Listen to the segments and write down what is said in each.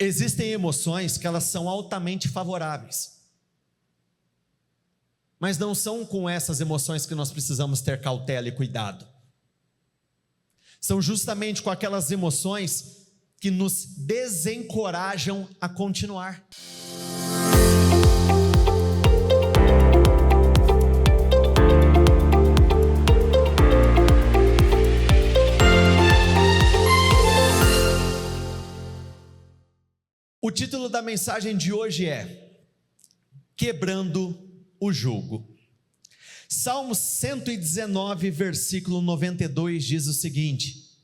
Existem emoções que elas são altamente favoráveis, mas não são com essas emoções que nós precisamos ter cautela e cuidado. São justamente com aquelas emoções que nos desencorajam a continuar. O título da mensagem de hoje é Quebrando o Jugo. Salmo 119, versículo 92 diz o seguinte: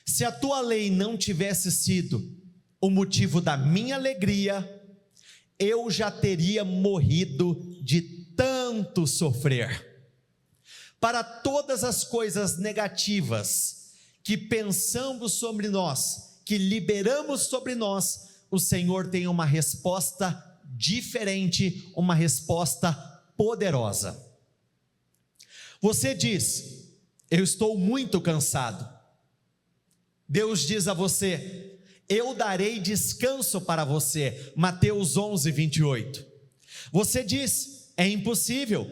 se a tua lei não tivesse sido o motivo da minha alegria, eu já teria morrido de tanto sofrer. Para todas as coisas negativas que pensamos sobre nós, que liberamos sobre nós, o Senhor tem uma resposta diferente, uma resposta poderosa. Você diz: eu estou muito cansado. Deus diz a você: eu darei descanso para você. Mateus 11, 28. Você diz: é impossível.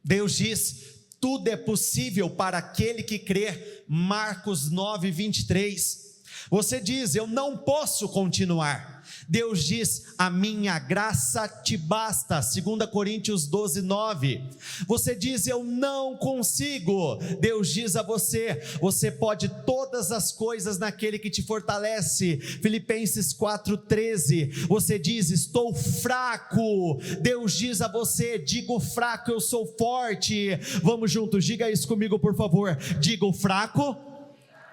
Deus diz: tudo é possível para aquele que crê. Marcos 9, 23. Você diz: eu não posso continuar. Deus diz: a minha graça te basta. 2 Coríntios 12, 9. Você diz: eu não consigo. Deus diz a você: você pode todas as coisas naquele que te fortalece. Filipenses 4, 13. Você diz: estou fraco. Deus diz a você: digo fraco, eu sou forte. Vamos juntos, diga isso comigo por favor. Digo fraco,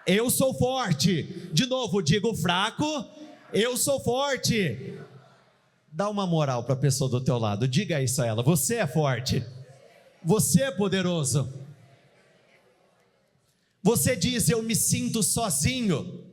eu sou forte. De novo, digo fraco, eu sou forte. Dá uma moral para a pessoa do teu lado, diga isso a ela: você é forte, você é poderoso. Você diz: eu me sinto sozinho.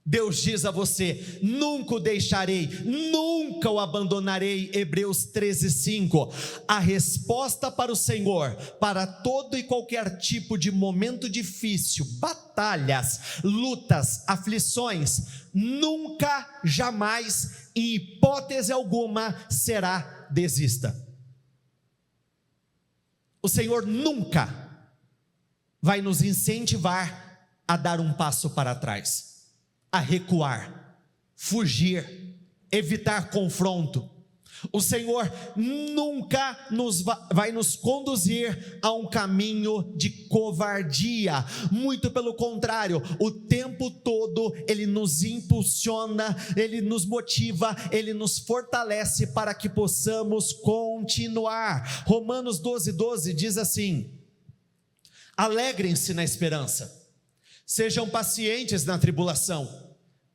Deus diz a você: nunca o deixarei, nunca o abandonarei. Hebreus 13, 5. A resposta para o Senhor, para todo e qualquer tipo de momento difícil, batalhas, lutas, aflições, nunca, jamais, em hipótese alguma, será desista. O Senhor nunca vai nos incentivar a dar um passo para trás, a recuar, fugir, evitar confronto. O Senhor nunca vai nos conduzir a um caminho de covardia. Muito pelo contrário, o tempo todo Ele nos impulsiona, Ele nos motiva, Ele nos fortalece para que possamos continuar. Romanos 12, 12 diz assim: alegrem-se na esperança, sejam pacientes na tribulação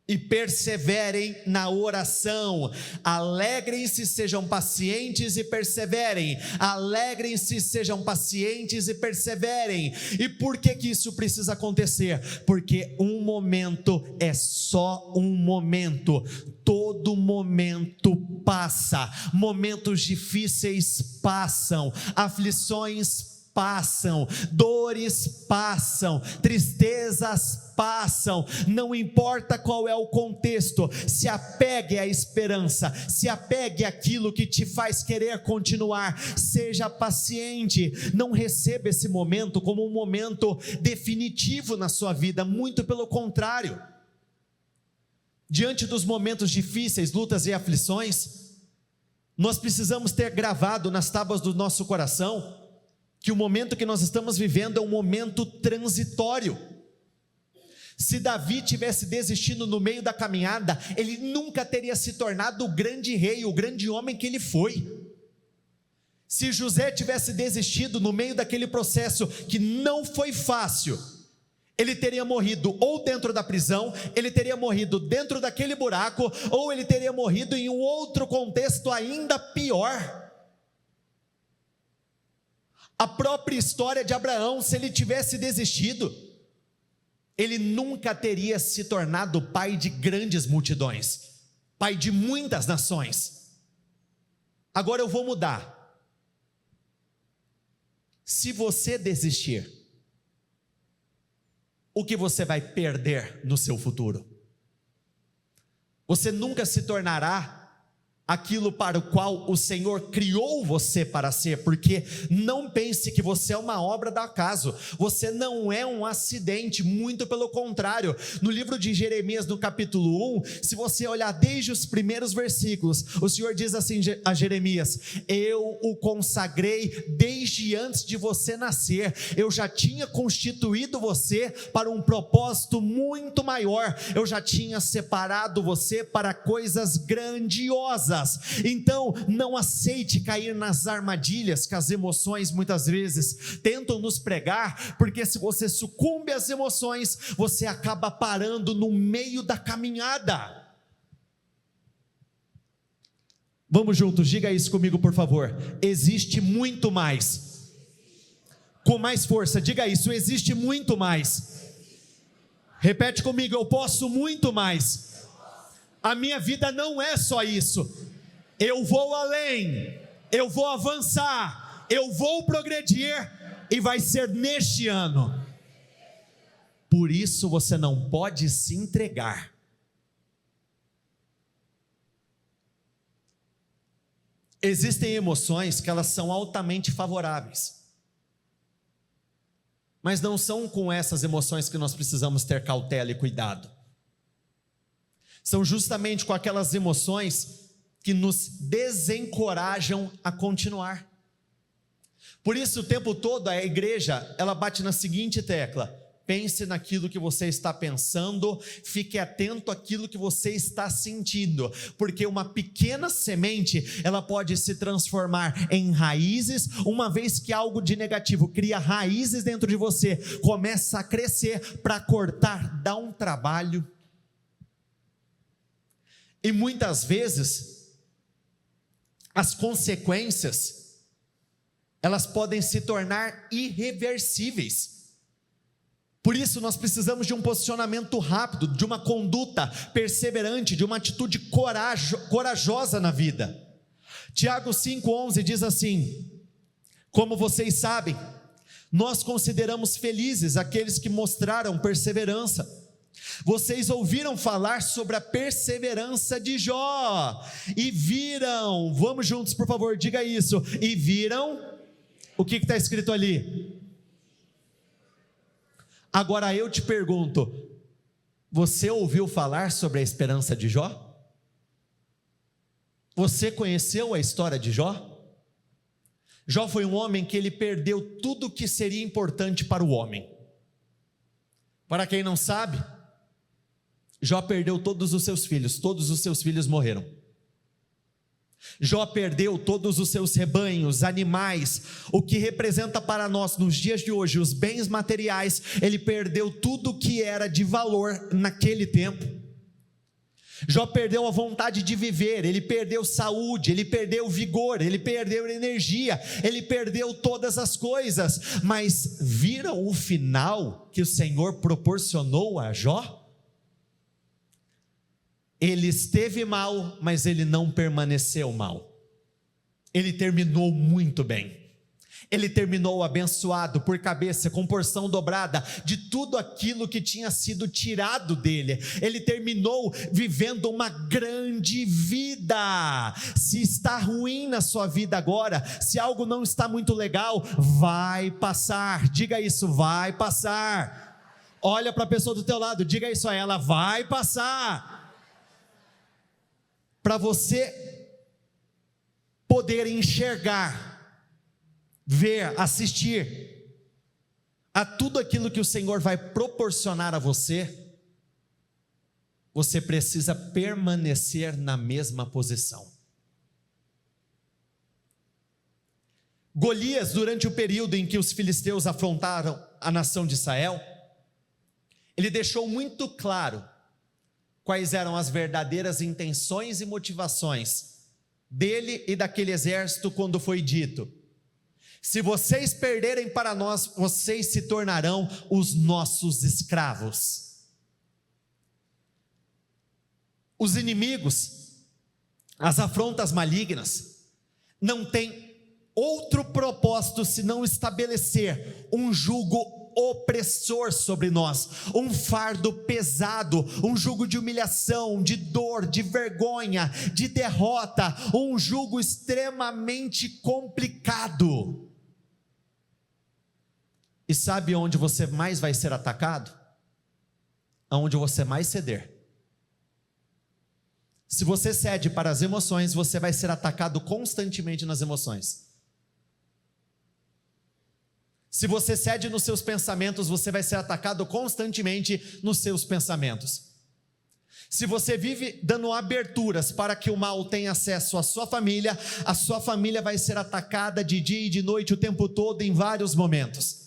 e perseverem na oração. Alegrem-se, sejam pacientes e perseverem. Alegrem-se, sejam pacientes e perseverem. E por que isso precisa acontecer? Porque um momento é só um momento. Todo momento passa. Momentos difíceis passam. Aflições passam, dores passam, tristezas passam, não importa qual é o contexto, se apegue à esperança, se apegue àquilo que te faz querer continuar, seja paciente, não receba esse momento como um momento definitivo na sua vida, muito pelo contrário. Diante dos momentos difíceis, lutas e aflições, nós precisamos ter gravado nas tábuas do nosso coração que o momento que nós estamos vivendo é um momento transitório. Se Davi tivesse desistido no meio da caminhada, ele nunca teria se tornado o grande rei, o grande homem que ele foi. Se José tivesse desistido no meio daquele processo que não foi fácil, ele teria morrido ou dentro da prisão, ele teria morrido dentro daquele buraco, ou ele teria morrido em um outro contexto ainda pior. A própria história de Abraão, se ele tivesse desistido, ele nunca teria se tornado pai de grandes multidões, pai de muitas nações. Agora eu vou mudar. Se você desistir, o que você vai perder no seu futuro? Você nunca se tornará aquilo para o qual o Senhor criou você para ser, porque não pense que você é uma obra do acaso, você não é um acidente, muito pelo contrário. No livro de Jeremias, no capítulo 1, se você olhar desde os primeiros versículos, o Senhor diz assim a Jeremias: eu o consagrei desde antes de você nascer, eu já tinha constituído você para um propósito muito maior, eu já tinha separado você para coisas grandiosas. Então, não aceite cair nas armadilhas que as emoções muitas vezes tentam nos pregar, porque se você sucumbe às emoções, você acaba parando no meio da caminhada. Vamos juntos, diga isso comigo, por favor. Existe muito mais. Com mais força, diga isso, existe muito mais. Repete comigo, eu posso muito mais. A minha vida não é só isso. Eu vou além, eu vou avançar, eu vou progredir, e vai ser neste ano. Por isso você não pode se entregar. Existem emoções que elas são altamente favoráveis, mas não são com essas emoções que nós precisamos ter cautela e cuidado. São justamente com aquelas emoções que nos desencorajam a continuar. Por isso, o tempo todo a igreja, ela bate na seguinte tecla: pense naquilo que você está pensando, fique atento àquilo que você está sentindo, porque uma pequena semente, ela pode se transformar em raízes. Uma vez que algo de negativo cria raízes dentro de você, começa a crescer, para cortar dá um trabalho. E muitas vezes, as consequências, elas podem se tornar irreversíveis. Por isso nós precisamos de um posicionamento rápido, de uma conduta perseverante, de uma atitude corajosa na vida. Tiago 5,11 diz assim: como vocês sabem, nós consideramos felizes aqueles que mostraram perseverança. Vocês ouviram falar sobre a perseverança de Jó, e viram, vamos juntos por favor, diga isso, e viram, o que está escrito ali? Agora eu te pergunto, você ouviu falar sobre a esperança de Jó? Você conheceu a história de Jó? Jó foi um homem que ele perdeu tudo que seria importante para o homem. Para quem não sabe, Jó perdeu todos os seus filhos morreram. Jó perdeu todos os seus rebanhos, animais, o que representa para nós nos dias de hoje, os bens materiais. Ele perdeu tudo que era de valor naquele tempo. Jó perdeu a vontade de viver, ele perdeu saúde, ele perdeu vigor, ele perdeu energia, ele perdeu todas as coisas. Mas viram o final que o Senhor proporcionou a Jó? Ele esteve mal, mas ele não permaneceu mal. Ele terminou muito bem. Ele terminou abençoado por cabeça, com porção dobrada de tudo aquilo que tinha sido tirado dele. Ele terminou vivendo uma grande vida. Se está ruim na sua vida agora, se algo não está muito legal, vai passar. Diga isso, vai passar. Olha para a pessoa do teu lado, diga isso a ela, vai passar. Para você poder enxergar, ver, assistir a tudo aquilo que o Senhor vai proporcionar a você, você precisa permanecer na mesma posição. Golias, durante o período em que os filisteus afrontaram a nação de Israel, ele deixou muito claro quais eram as verdadeiras intenções e motivações dele e daquele exército, quando foi dito: se vocês perderem para nós, vocês se tornarão os nossos escravos. Os inimigos, as afrontas malignas, não têm outro propósito senão estabelecer um jugo opressor sobre nós, um fardo pesado, um jugo de humilhação, de dor, de vergonha, de derrota, um jugo extremamente complicado. E sabe onde você mais vai ser atacado? Aonde você mais ceder. Se você cede para as emoções, você vai ser atacado constantemente nas emoções. Se você cede nos seus pensamentos, você vai ser atacado constantemente nos seus pensamentos. Se você vive dando aberturas para que o mal tenha acesso à sua família, a sua família vai ser atacada de dia e de noite o tempo todo em vários momentos.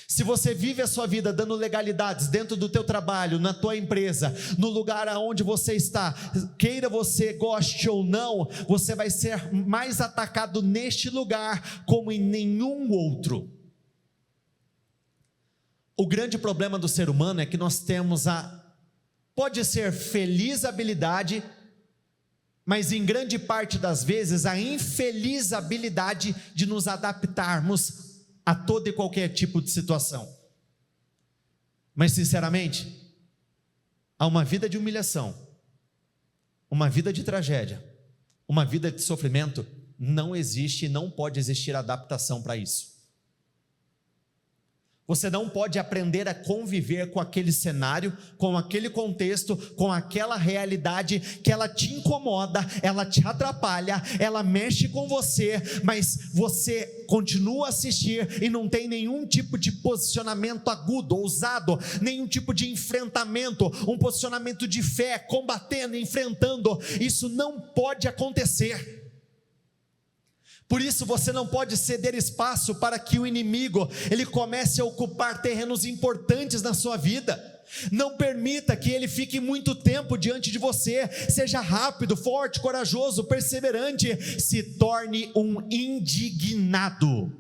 Se você vive a sua vida dando legalidades dentro do teu trabalho, na tua empresa, no lugar aonde você está, queira você goste ou não, você vai ser mais atacado neste lugar como em nenhum outro. O grande problema do ser humano é que nós temos pode ser feliz habilidade, mas em grande parte das vezes a infeliz habilidade de nos adaptarmos a todo e qualquer tipo de situação. Mas sinceramente, há uma vida de humilhação, uma vida de tragédia, uma vida de sofrimento, não existe e não pode existir adaptação para isso. Você não pode aprender a conviver com aquele cenário, com aquele contexto, com aquela realidade que ela te incomoda, ela te atrapalha, ela mexe com você, mas você continua a assistir e não tem nenhum tipo de posicionamento agudo, ousado, nenhum tipo de enfrentamento, um posicionamento de fé, combatendo, enfrentando. Isso não pode acontecer. Por isso você não pode ceder espaço para que o inimigo, ele comece a ocupar terrenos importantes na sua vida. Não permita que ele fique muito tempo diante de você. Seja rápido, forte, corajoso, perseverante. Se torne um indignado.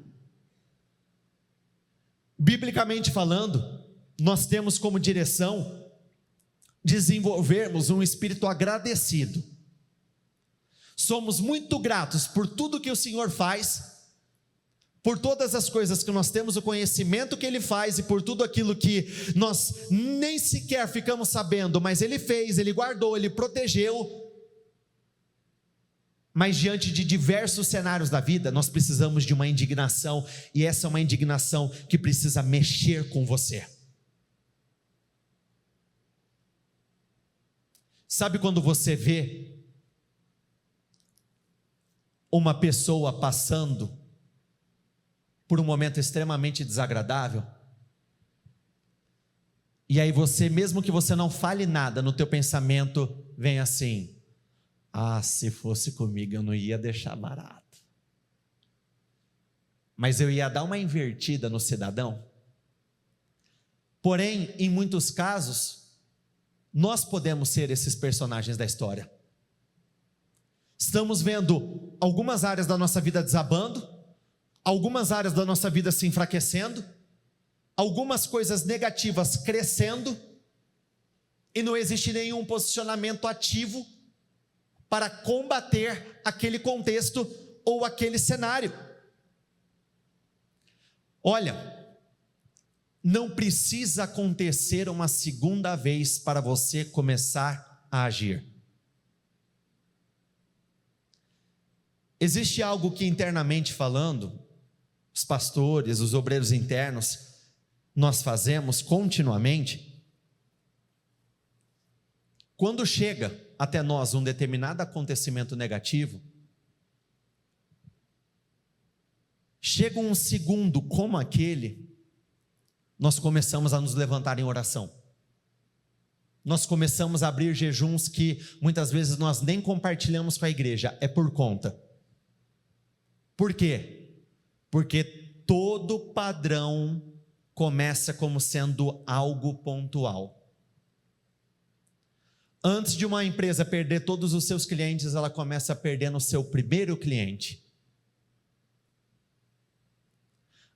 Biblicamente falando, nós temos como direção desenvolvermos um espírito agradecido. Somos muito gratos por tudo que o Senhor faz, por todas as coisas que nós temos, o conhecimento que Ele faz e por tudo aquilo que nós nem sequer ficamos sabendo, mas Ele fez, Ele guardou, Ele protegeu. Mas diante de diversos cenários da vida, nós precisamos de uma indignação, e essa é uma indignação que precisa mexer com você. Sabe quando você vê uma pessoa passando por um momento extremamente desagradável, e aí você, mesmo que você não fale nada, no teu pensamento vem assim: se fosse comigo eu não ia deixar barato, mas eu ia dar uma invertida no cidadão. Porém, em muitos casos, nós podemos ser esses personagens da história. Estamos vendo algumas áreas da nossa vida desabando, algumas áreas da nossa vida se enfraquecendo, algumas coisas negativas crescendo, e não existe nenhum posicionamento ativo para combater aquele contexto ou aquele cenário. Olha, não precisa acontecer uma segunda vez para você começar a agir. Existe algo que internamente falando, os pastores, os obreiros internos, nós fazemos continuamente. Quando chega até nós um determinado acontecimento negativo, chega um segundo como aquele, nós começamos a nos levantar em oração. Nós começamos a abrir jejuns que muitas vezes nós nem compartilhamos com a igreja, é por conta. Por quê? Porque todo padrão começa como sendo algo pontual. Antes de uma empresa perder todos os seus clientes, ela começa perdendo o seu primeiro cliente.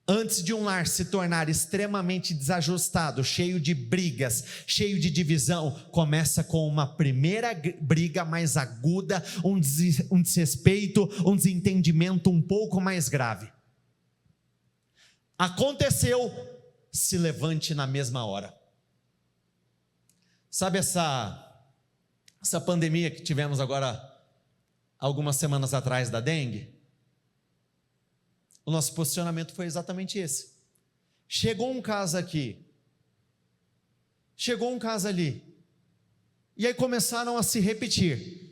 Antes de um lar se tornar extremamente desajustado, cheio de brigas, cheio de divisão, começa com uma primeira briga mais aguda, um desrespeito, um desentendimento um pouco mais grave. Aconteceu, se levante na mesma hora. Sabe essa pandemia que tivemos agora, algumas semanas atrás, da dengue? O nosso posicionamento foi exatamente esse. Chegou um caso aqui, chegou um caso ali, e aí começaram a se repetir.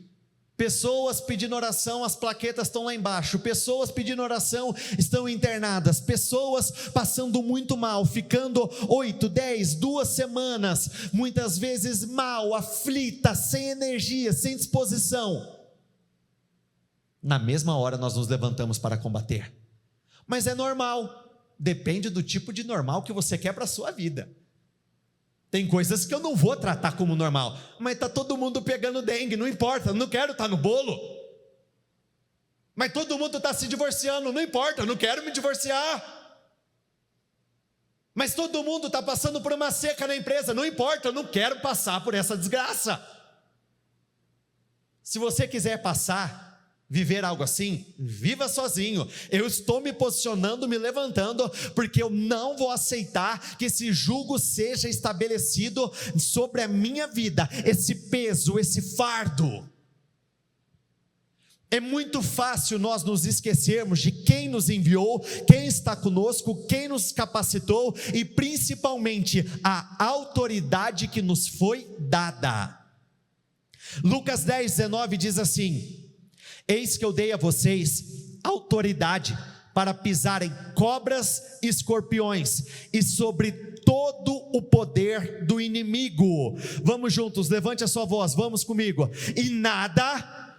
Pessoas pedindo oração, as plaquetas estão lá embaixo. Pessoas pedindo oração, estão internadas. Pessoas passando muito mal, ficando 8, 10, 2 semanas, muitas vezes mal, aflita, sem energia, sem disposição. Na mesma hora nós nos levantamos para combater. Mas é normal, depende do tipo de normal que você quer para a sua vida. Tem coisas que eu não vou tratar como normal, mas está todo mundo pegando dengue, não importa, não quero estar no bolo. Mas todo mundo está se divorciando, não importa, não quero me divorciar. Mas todo mundo está passando por uma seca na empresa, não importa, eu não quero passar por essa desgraça. Se você quiser viver algo assim, viva sozinho. Eu estou me posicionando, me levantando, porque eu não vou aceitar que esse jugo seja estabelecido sobre a minha vida, esse peso, esse fardo. É muito fácil nós nos esquecermos de quem nos enviou, quem está conosco, quem nos capacitou e principalmente a autoridade que nos foi dada. Lucas 10:19 diz assim: eis que eu dei a vocês autoridade para pisarem cobras e escorpiões e sobre todo o poder do inimigo. Vamos juntos, levante a sua voz, vamos comigo. E nada,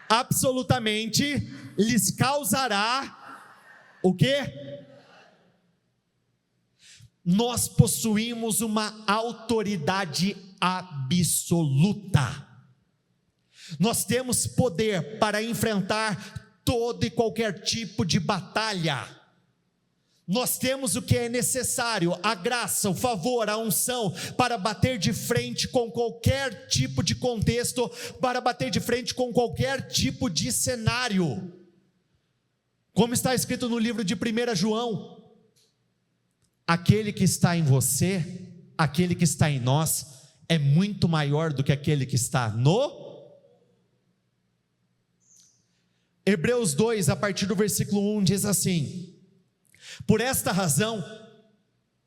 absolutamente, lhes causará o quê? Nós possuímos uma autoridade absoluta. Nós temos poder para enfrentar todo e qualquer tipo de batalha. Nós temos o que é necessário, a graça, o favor, a unção, para bater de frente com qualquer tipo de contexto, para bater de frente com qualquer tipo de cenário. Como está escrito no livro de 1 João, aquele que está em você, aquele que está em nós, é muito maior do que aquele que está no Hebreus 2, a partir do versículo 1, diz assim: por esta razão,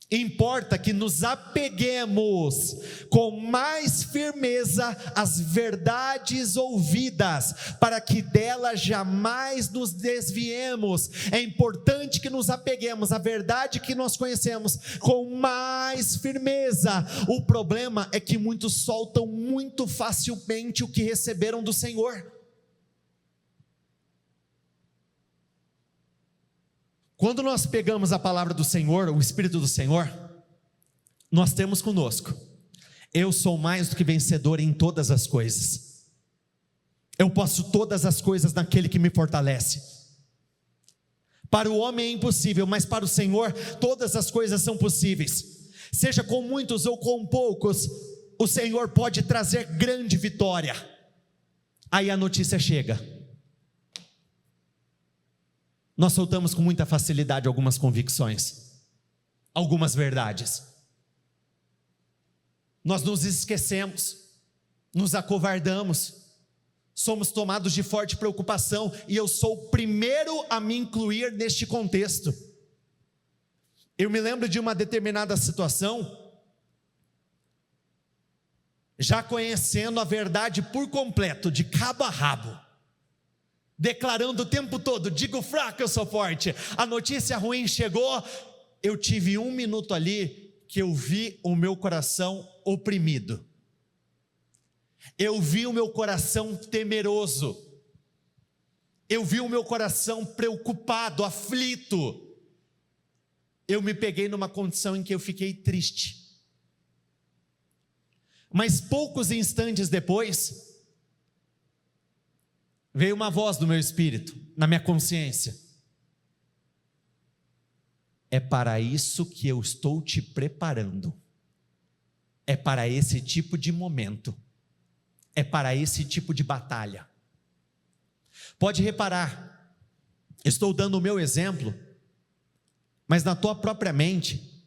importa que nos apeguemos com mais firmeza às verdades ouvidas, para que delas jamais nos desviemos. É importante que nos apeguemos à verdade que nós conhecemos com mais firmeza. O problema é que muitos soltam muito facilmente o que receberam do Senhor. Quando nós pegamos a palavra do Senhor, o Espírito do Senhor, nós temos conosco: eu sou mais do que vencedor em todas as coisas. Eu posso todas as coisas naquele que me fortalece. Para o homem é impossível, mas para o Senhor todas as coisas são possíveis. Seja com muitos ou com poucos, o Senhor pode trazer grande vitória. Aí a notícia chega. Nós soltamos com muita facilidade algumas convicções, algumas verdades. Nós nos esquecemos, nos acovardamos, somos tomados de forte preocupação, e eu sou o primeiro a me incluir neste contexto. Eu me lembro de uma determinada situação, já conhecendo a verdade por completo, de cabo a rabo, declarando o tempo todo: digo fraco, eu sou forte. A notícia ruim chegou, eu tive 1 minuto ali que eu vi o meu coração oprimido, eu vi o meu coração temeroso, eu vi o meu coração preocupado, aflito. Eu me peguei numa condição em que eu fiquei triste. Mas poucos instantes depois, veio uma voz do meu espírito, na minha consciência: é para isso que eu estou te preparando, é para esse tipo de momento, é para esse tipo de batalha. Pode reparar, estou dando o meu exemplo, mas na tua própria mente,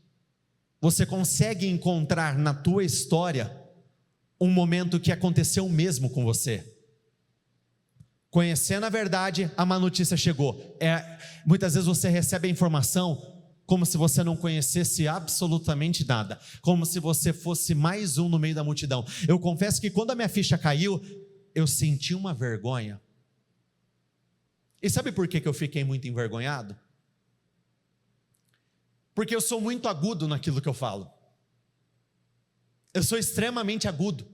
Você consegue encontrar na tua história um momento que aconteceu o mesmo com você? Conhecendo a verdade, a má notícia chegou. Muitas vezes você recebe a informação como se você não conhecesse absolutamente nada, como se você fosse mais um no meio da multidão. Eu confesso que quando a minha ficha caiu, eu senti uma vergonha. E sabe por que eu fiquei muito envergonhado? Porque eu sou muito agudo naquilo que eu falo. Eu sou extremamente agudo.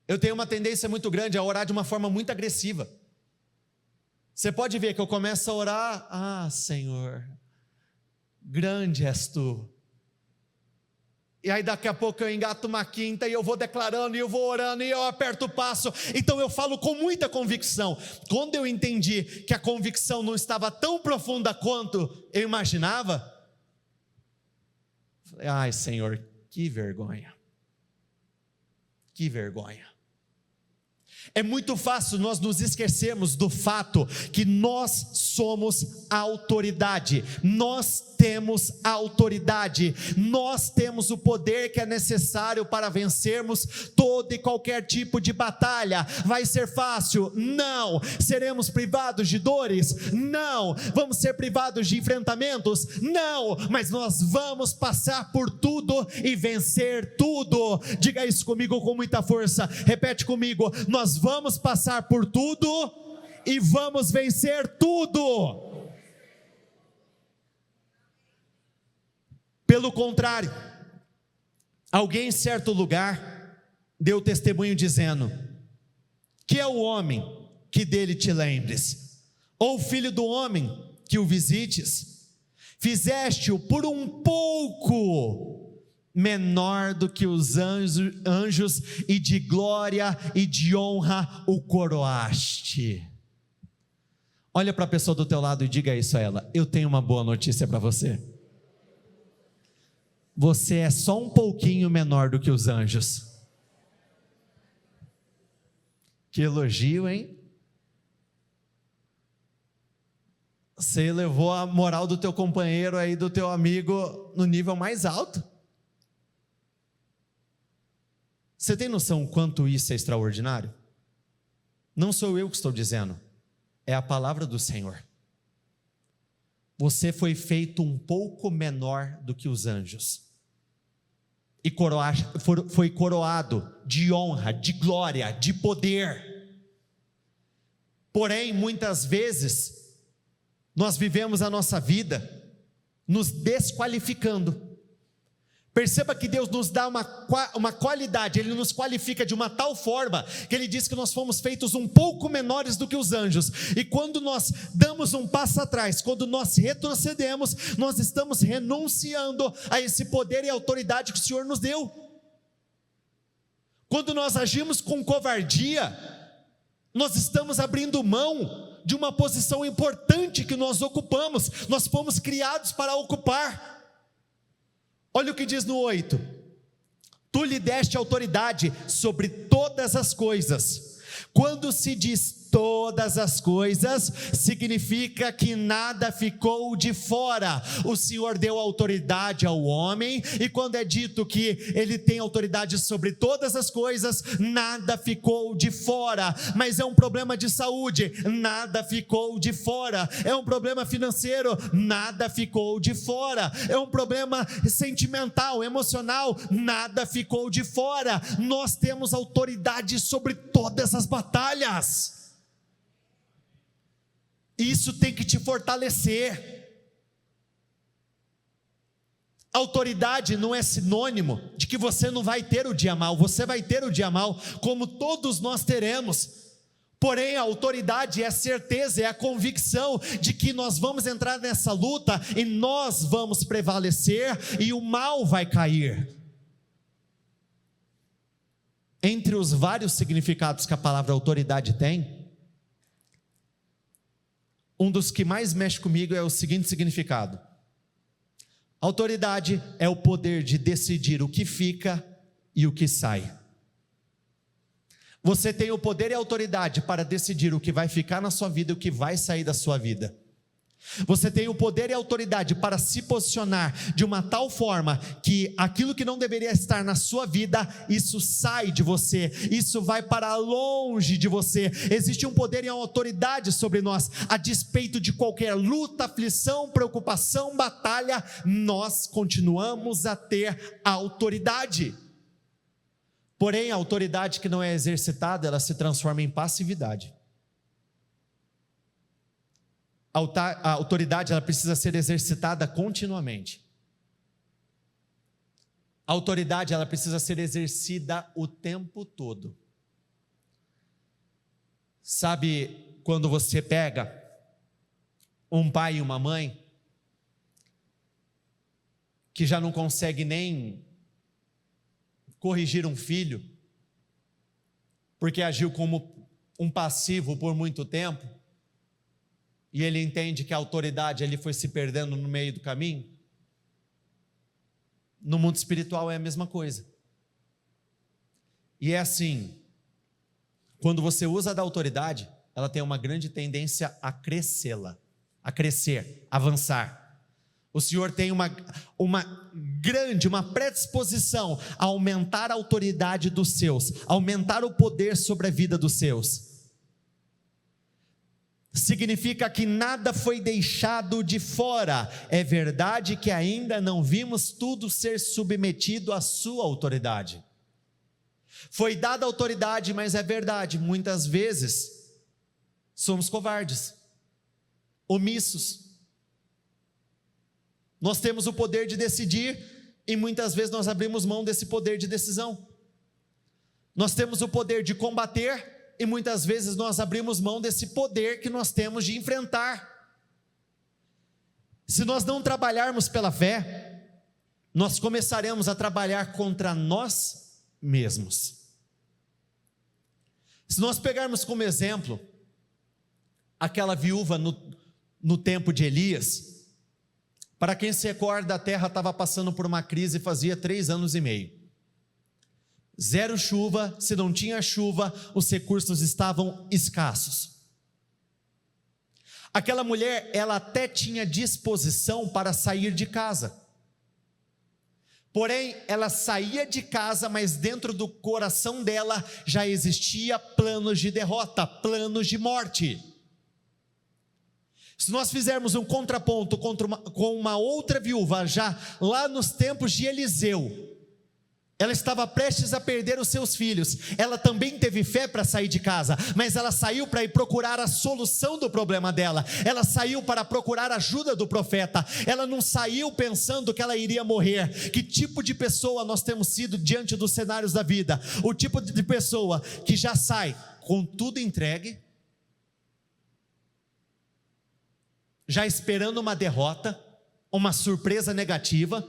Eu tenho uma tendência muito grande a orar de uma forma muito agressiva. Você pode ver que eu começo a orar, Senhor, grande és tu. E aí daqui a pouco eu engato uma quinta e eu vou declarando, e eu vou orando, e eu aperto o passo. Então eu falo com muita convicção. Quando eu entendi que a convicção não estava tão profunda quanto eu imaginava, falei, ai Senhor, que vergonha. Que vergonha. É muito fácil nós nos esquecermos do fato que nós somos a autoridade, nós temos a autoridade, nós temos o poder que é necessário para vencermos todo e qualquer tipo de batalha. Vai ser fácil? Não. Seremos privados de dores? Não. Vamos ser privados de enfrentamentos? Não. Mas nós vamos passar por tudo e vencer tudo. Diga isso comigo com muita força, repete comigo: nós vamos passar por tudo e vamos vencer tudo. Pelo contrário, alguém em certo lugar deu testemunho dizendo: que é o homem que dele te lembres, ou o filho do homem que o visites? Fizeste-o por um pouco menor do que os anjos, e de glória e de honra o coroaste. Olha para a pessoa do teu lado e diga isso a ela: eu tenho uma boa notícia para você. Você é só um pouquinho menor do que os anjos. Que elogio, hein? Você elevou a moral do teu companheiro aí, do teu amigo, no nível mais alto. Você tem noção quanto isso é extraordinário? Não sou eu que estou dizendo, é a palavra do Senhor. Você foi feito um pouco menor do que os anjos, e foi coroado de honra, de glória, de poder. Porém, muitas vezes, nós vivemos a nossa vida nos desqualificando. Perceba que Deus nos dá uma qualidade, Ele nos qualifica de uma tal forma, que Ele diz que nós fomos feitos um pouco menores do que os anjos, e quando nós damos um passo atrás, quando nós retrocedemos, nós estamos renunciando a esse poder e autoridade que o Senhor nos deu. Quando nós agimos com covardia, nós estamos abrindo mão de uma posição importante que nós ocupamos, nós fomos criados para ocupar. Olha o que diz no 8: tu lhe deste autoridade sobre todas as coisas. Quando se diz todas as coisas, significa que nada ficou de fora. O Senhor deu autoridade ao homem, e quando é dito que ele tem autoridade sobre todas as coisas, nada ficou de fora. Mas é um problema de saúde, nada ficou de fora. É um problema financeiro, nada ficou de fora. É um problema sentimental, emocional, nada ficou de fora. Nós temos autoridade sobre todas as batalhas. Isso tem que te fortalecer. Autoridade não é sinônimo de que você não vai ter o dia mal. Você vai ter o dia mal, como todos nós teremos. Porém, a autoridade é a certeza, é a convicção de que nós vamos entrar nessa luta e nós vamos prevalecer e o mal vai cair. Entre os vários significados que a palavra autoridade tem, um dos que mais mexe comigo é o seguinte significado: autoridade é o poder de decidir o que fica e o que sai. Você tem o poder e a autoridade para decidir o que vai ficar na sua vida e o que vai sair da sua vida. Você tem o poder e a autoridade para se posicionar de uma tal forma que aquilo que não deveria estar na sua vida, isso sai de você, isso vai para longe de você. Existe um poder e uma autoridade sobre nós, a despeito de qualquer luta, aflição, preocupação, batalha, nós continuamos a ter a autoridade. Porém, a autoridade que não é exercitada, ela se transforma em passividade. A autoridade, ela precisa ser exercitada continuamente. A autoridade, ela precisa ser exercida o tempo todo. Sabe quando você pega um pai e uma mãe que já não consegue nem corrigir um filho, porque agiu como um passivo por muito tempo, e ele entende que a autoridade ele foi se perdendo no meio do caminho? No mundo espiritual é a mesma coisa. E é assim, quando você usa da autoridade, ela tem uma grande tendência a crescê-la, a crescer, avançar. O Senhor tem uma predisposição a aumentar a autoridade dos seus, aumentar o poder sobre a vida dos seus. Significa que nada foi deixado de fora. É verdade que ainda não vimos tudo ser submetido à sua autoridade. Foi dada autoridade, mas é verdade, muitas vezes somos covardes, omissos. Nós temos o poder de decidir e muitas vezes nós abrimos mão desse poder de decisão. Nós temos o poder de combater e muitas vezes nós abrimos mão desse poder que nós temos de enfrentar. Se nós não trabalharmos pela fé, nós começaremos a trabalhar contra nós mesmos. Se nós pegarmos como exemplo aquela viúva no tempo de Elias, para quem se recorda, a terra estava passando por uma crise fazia 3 anos e meio. Zero chuva, se não tinha chuva, os recursos estavam escassos. Aquela mulher, ela até tinha disposição para sair de casa. Porém, ela saía de casa, mas dentro do coração dela já existia planos de derrota, planos de morte. Se nós fizermos um contraponto com uma outra viúva, já lá nos tempos de Eliseu, ela estava prestes a perder os seus filhos, ela também teve fé para sair de casa, mas ela saiu para ir procurar a solução do problema dela, ela saiu para procurar a ajuda do profeta, ela não saiu pensando que ela iria morrer. Que tipo de pessoa nós temos sido diante dos cenários da vida? O tipo de pessoa que já sai com tudo entregue, já esperando uma derrota, uma surpresa negativa,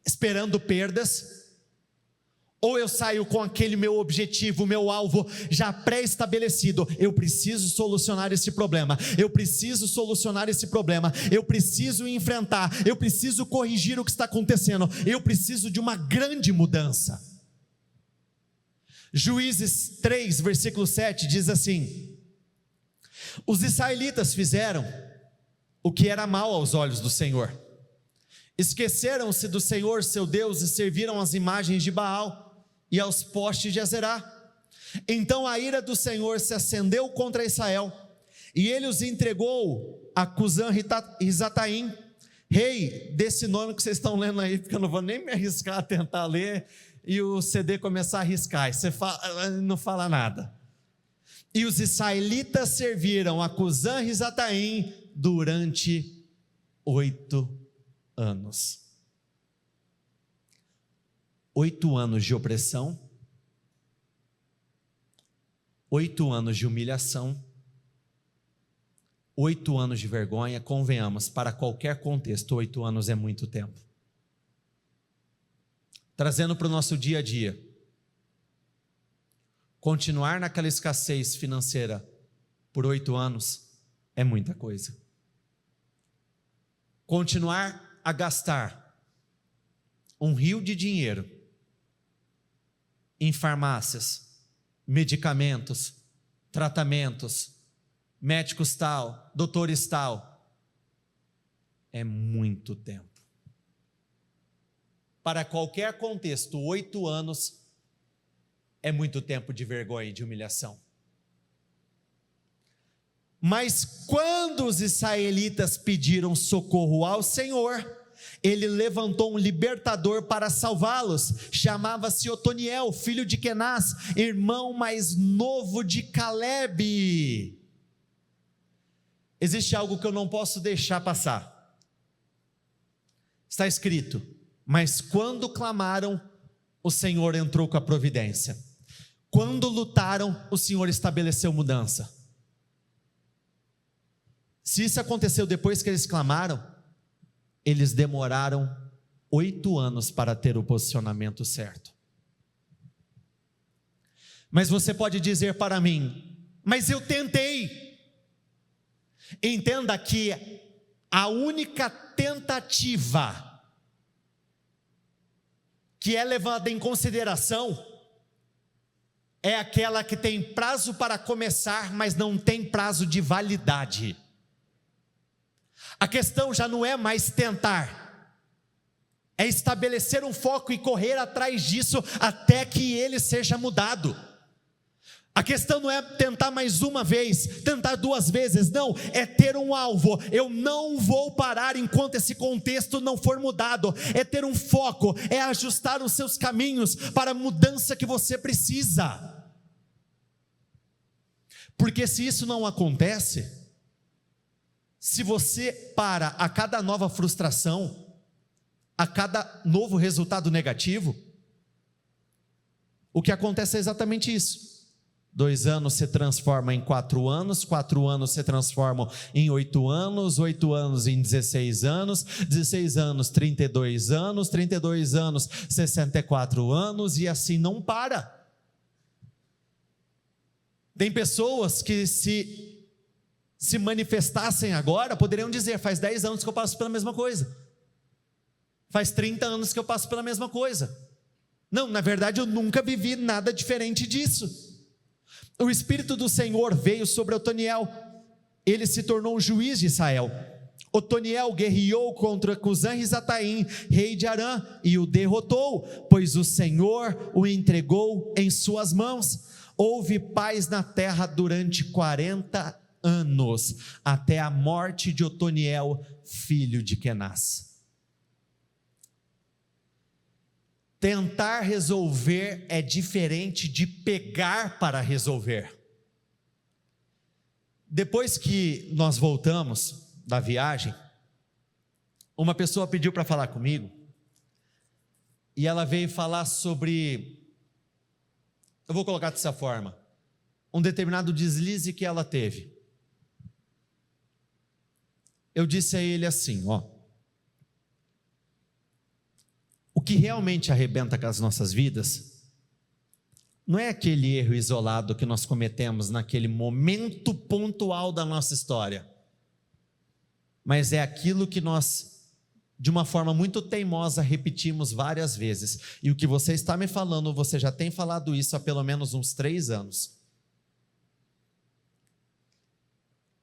esperando perdas. Ou eu saio com aquele meu objetivo, meu alvo já pré-estabelecido. Eu preciso solucionar esse problema, eu preciso solucionar esse problema, eu preciso enfrentar, eu preciso corrigir o que está acontecendo, eu preciso de uma grande mudança. Juízes 3, versículo 7 diz assim: os israelitas fizeram o que era mal aos olhos do Senhor, esqueceram-se do Senhor seu Deus e serviram as imagens de Baal e aos postes de Azerá. Então a ira do Senhor se acendeu contra Israel, e ele os entregou a Cusã-Risataim, rei desse nome que vocês estão lendo aí, porque eu não vou nem me arriscar a tentar ler, e o CD começar a arriscar, e você não fala nada. E os israelitas serviram a Cusã-Risataim durante 8 anos. 8 anos de opressão, 8 anos de humilhação, 8 anos de vergonha. Convenhamos, para qualquer contexto, 8 anos é muito tempo. Trazendo para o nosso dia a dia, continuar naquela escassez financeira por 8 anos é muita coisa. Continuar a gastar um rio de dinheiro em farmácias, medicamentos, tratamentos, médicos tal, doutores tal, é muito tempo. Para qualquer contexto, 8 anos é muito tempo de vergonha e de humilhação. Mas quando os israelitas pediram socorro ao Senhor, Ele levantou um libertador para salvá-los, chamava-se Otoniel, filho de Kenaz, irmão mais novo de Calebe. Existe algo que eu não posso deixar passar. Está escrito: mas quando clamaram, o Senhor entrou com a providência. Quando lutaram, o Senhor estabeleceu mudança. Se isso aconteceu depois que eles clamaram, eles demoraram 8 anos para ter o posicionamento certo. Mas você pode dizer para mim: mas eu tentei. Entenda que a única tentativa que é levada em consideração é aquela que tem prazo para começar, mas não tem prazo de validade. A questão já não é mais tentar, é estabelecer um foco e correr atrás disso até que ele seja mudado. A questão não é tentar mais uma vez, tentar 2 vezes, não, é ter um alvo. Eu não vou parar enquanto esse contexto não for mudado, é ter um foco, é ajustar os seus caminhos para a mudança que você precisa. Porque se isso não acontece, se você para a cada nova frustração, a cada novo resultado negativo, o que acontece é exatamente isso. 2 anos se transforma em 4 anos, 4 anos se transformam em 8 anos, 8 anos em 16 anos, 16 anos, 32 anos, 32 anos, 64 anos, e assim não para. Tem pessoas que se manifestassem agora, poderiam dizer: faz 10 anos que eu passo pela mesma coisa, faz 30 anos que eu passo pela mesma coisa. Não, na verdade eu nunca vivi nada diferente disso. O Espírito do Senhor veio sobre Otoniel, ele se tornou um juiz de Israel. Otoniel guerreou contra Cusã-Risataim, rei de Arã, e o derrotou, pois o Senhor o entregou em suas mãos. Houve paz na terra durante 40 anos, até a morte de Otoniel, filho de Kenaz. Tentar resolver é diferente de pegar para resolver. Depois que nós voltamos da viagem, uma pessoa pediu para falar comigo, e ela veio falar sobre, eu vou colocar dessa forma, um determinado deslize que ela teve. Eu disse a ele assim: o que realmente arrebenta com as nossas vidas não é aquele erro isolado que nós cometemos naquele momento pontual da nossa história, mas é aquilo que nós, de uma forma muito teimosa, repetimos várias vezes. E o que você está me falando, você já tem falado isso há pelo menos uns 3 anos.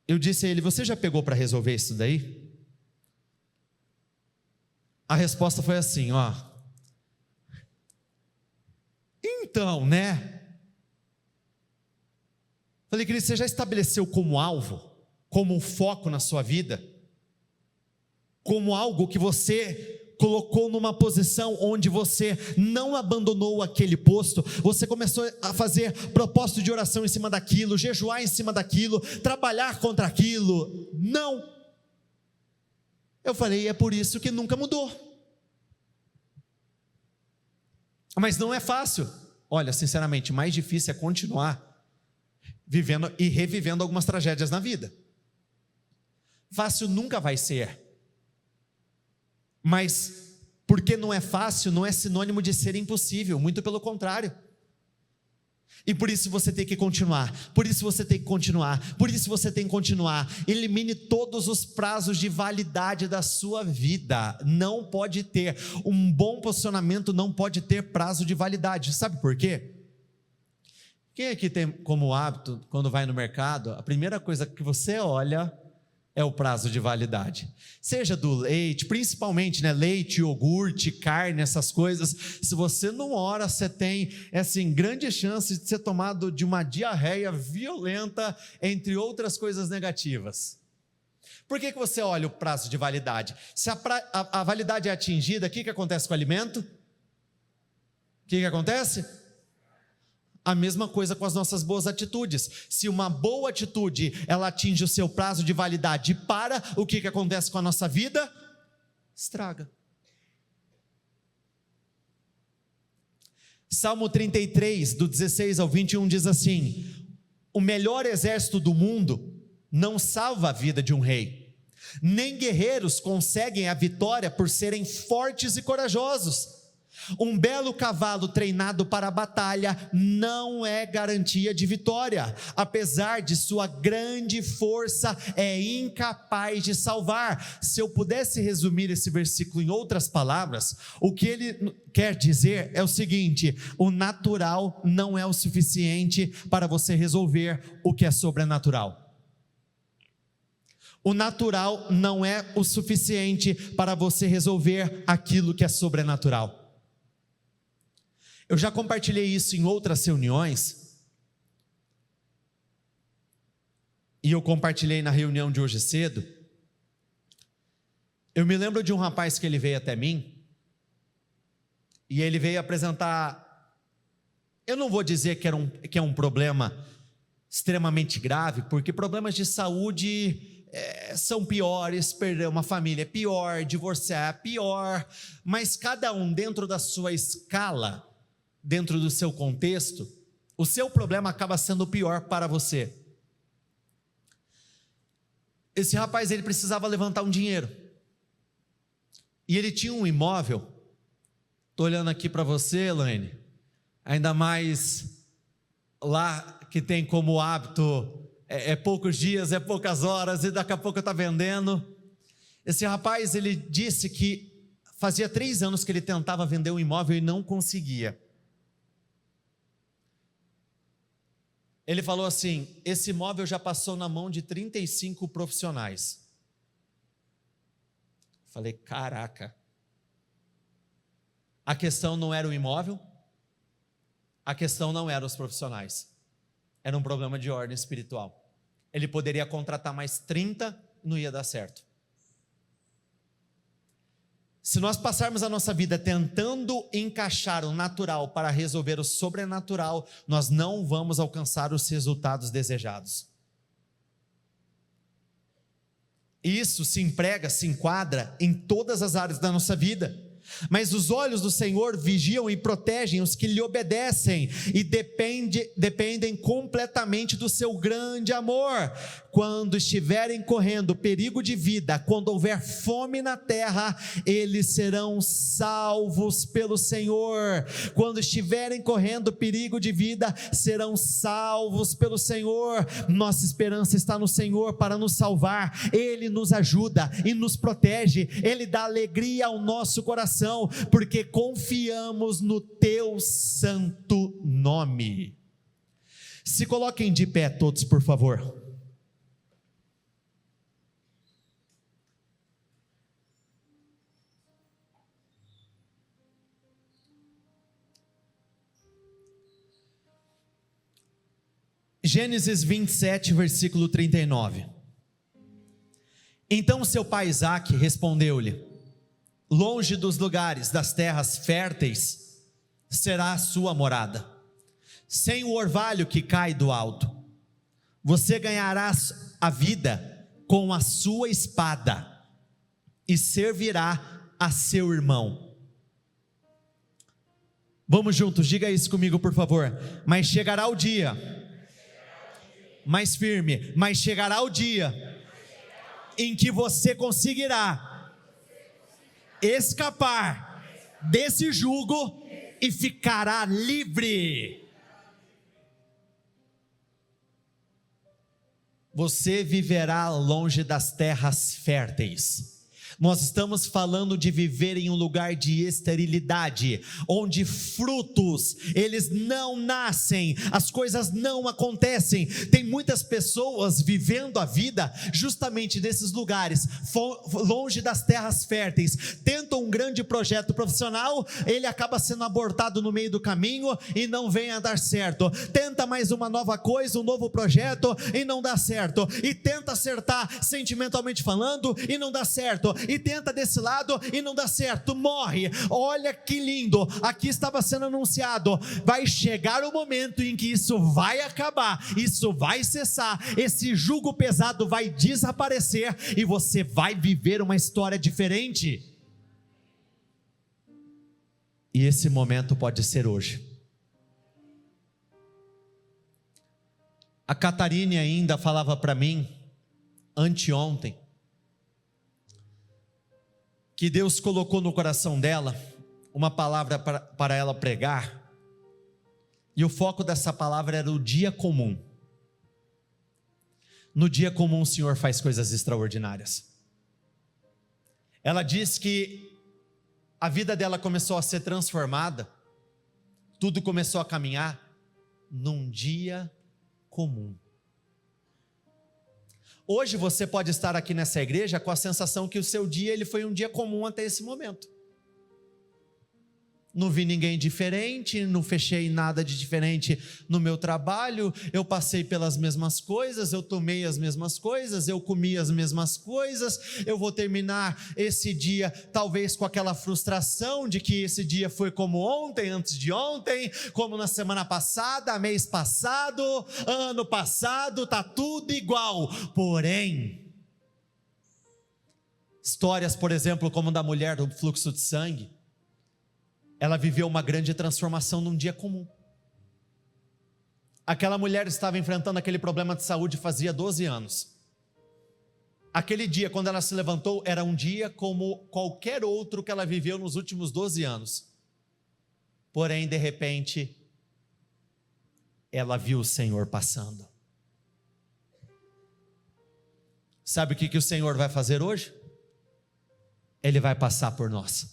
Eu disse a ele: você já pegou para resolver isso daí? A resposta foi assim: então, né? Falei: querido, você já estabeleceu como alvo, como um foco na sua vida, como algo que você colocou numa posição onde você não abandonou aquele posto, você começou a fazer propósito de oração em cima daquilo, jejuar em cima daquilo, trabalhar contra aquilo? Não. Eu falei: é por isso que nunca mudou. Mas não é fácil. Olha, sinceramente, mais difícil é continuar vivendo e revivendo algumas tragédias na vida. Fácil nunca vai ser. Mas porque não é fácil, não é sinônimo de ser impossível, muito pelo contrário. E por isso você tem que continuar, por isso você tem que continuar, por isso você tem que continuar. Elimine todos os prazos de validade da sua vida. Não pode ter, um bom posicionamento não pode ter prazo de validade. Sabe por quê? Quem aqui tem como hábito, quando vai no mercado, a primeira coisa que você olha é o prazo de validade. Seja do leite, principalmente, né, leite, iogurte, carne, essas coisas. Se você não ora, você tem, assim, grande chance de ser tomado de uma diarreia violenta, entre outras coisas negativas. Por que você olha o prazo de validade? Se a validade é atingida, o que acontece com o alimento? O que acontece? A mesma coisa com as nossas boas atitudes. Se uma boa atitude, ela atinge o seu prazo de validade e para, o que acontece com a nossa vida? Estraga. Salmo 33, do 16 ao 21 diz assim: o melhor exército do mundo não salva a vida de um rei, nem guerreiros conseguem a vitória por serem fortes e corajosos. Um belo cavalo treinado para a batalha não é garantia de vitória. Apesar de sua grande força, é incapaz de salvar. Se eu pudesse resumir esse versículo em outras palavras, o que ele quer dizer é o seguinte: o natural não é o suficiente para você resolver o que é sobrenatural. O natural não é o suficiente para você resolver aquilo que é sobrenatural. Eu já compartilhei isso em outras reuniões, e eu compartilhei na reunião de hoje cedo. Eu me lembro de um rapaz que ele veio até mim, e ele veio apresentar, eu não vou dizer que é um problema extremamente grave, porque problemas de saúde são piores, perder uma família é pior, divorciar é pior, mas cada um dentro da sua escala, dentro do seu contexto, o seu problema acaba sendo pior para você. Esse rapaz, ele precisava levantar um dinheiro, e ele tinha um imóvel. Estou olhando aqui para você, Elaine, ainda mais lá que tem como hábito, poucos dias, poucas horas, e daqui a pouco está vendendo. Esse rapaz, ele disse que fazia 3 anos que ele tentava vender um imóvel e não conseguia. Ele falou assim: esse imóvel já passou na mão de 35 profissionais. Falei, caraca. A questão não era o imóvel, a questão não eram os profissionais, era um problema de ordem espiritual. Ele poderia contratar mais 30, não ia dar certo. Se nós passarmos a nossa vida tentando encaixar o natural para resolver o sobrenatural, nós não vamos alcançar os resultados desejados. Isso se enquadra em todas as áreas da nossa vida. Mas os olhos do Senhor vigiam e protegem os que lhe obedecem e dependem completamente do seu grande amor. Quando estiverem correndo perigo de vida, quando houver fome na terra, eles serão salvos pelo Senhor. Quando estiverem correndo perigo de vida, serão salvos pelo Senhor. Nossa esperança está no Senhor para nos salvar. Ele nos ajuda e nos protege. Ele dá alegria ao nosso coração, porque confiamos no teu santo nome. Se coloquem de pé todos, por favor. Gênesis 27, versículo 39. Então seu pai Isaque respondeu-lhe: longe dos lugares das terras férteis será a sua morada, sem o orvalho que cai do alto. Você ganhará a vida com a sua espada e servirá a seu irmão. Vamos juntos, diga isso comigo, por favor. Mas chegará o dia, mais firme, mas chegará o dia em que você conseguirá escapar desse jugo e ficará livre. Você viverá longe das terras férteis. Nós estamos falando de viver em um lugar de esterilidade, onde frutos, eles não nascem, as coisas não acontecem. Tem muitas pessoas vivendo a vida justamente nesses lugares, longe das terras férteis. Tentam um grande projeto profissional, ele acaba sendo abortado no meio do caminho e não vem a dar certo. Tenta mais uma nova coisa, um novo projeto e não dá certo. E tenta acertar sentimentalmente falando e não dá certo. E tenta desse lado e não dá certo, morre. Olha que lindo, aqui estava sendo anunciado, vai chegar o momento em que isso vai acabar, isso vai cessar, esse jugo pesado vai desaparecer e você vai viver uma história diferente. E esse momento pode ser hoje. A Catarine ainda falava para mim, anteontem, que Deus colocou no coração dela uma palavra para ela pregar, e o foco dessa palavra era o dia comum. No dia comum o Senhor faz coisas extraordinárias. Ela diz que a vida dela começou a ser transformada, tudo começou a caminhar num dia comum. Hoje você pode estar aqui nessa igreja com a sensação que o seu dia ele foi um dia comum até esse momento. Não vi ninguém diferente, não fechei nada de diferente no meu trabalho, eu passei pelas mesmas coisas, eu tomei as mesmas coisas, eu comi as mesmas coisas, eu vou terminar esse dia talvez com aquela frustração de que esse dia foi como ontem, antes de ontem, como na semana passada, mês passado, ano passado, está tudo igual. Porém, histórias, por exemplo, como da mulher do fluxo de sangue, ela viveu uma grande transformação num dia comum. Aquela mulher estava enfrentando aquele problema de saúde fazia 12 anos. Aquele dia, quando ela se levantou, era um dia como qualquer outro que ela viveu nos últimos 12 anos. Porém, de repente, ela viu o Senhor passando. Sabe o que o Senhor vai fazer hoje? Ele vai passar por nós.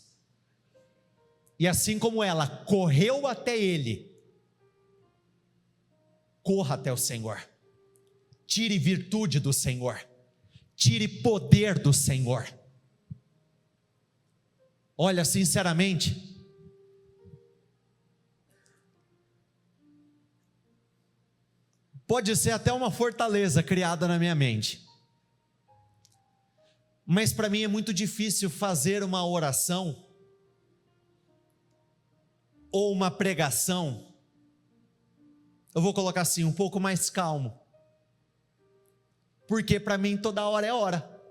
E assim como ela correu até Ele, corra até o Senhor. Tire virtude do Senhor. Tire poder do Senhor. Olha, sinceramente, pode ser até uma fortaleza criada na minha mente, mas para mim é muito difícil fazer uma oração ou uma pregação, eu vou colocar assim, um pouco mais calmo, porque para mim toda hora é hora.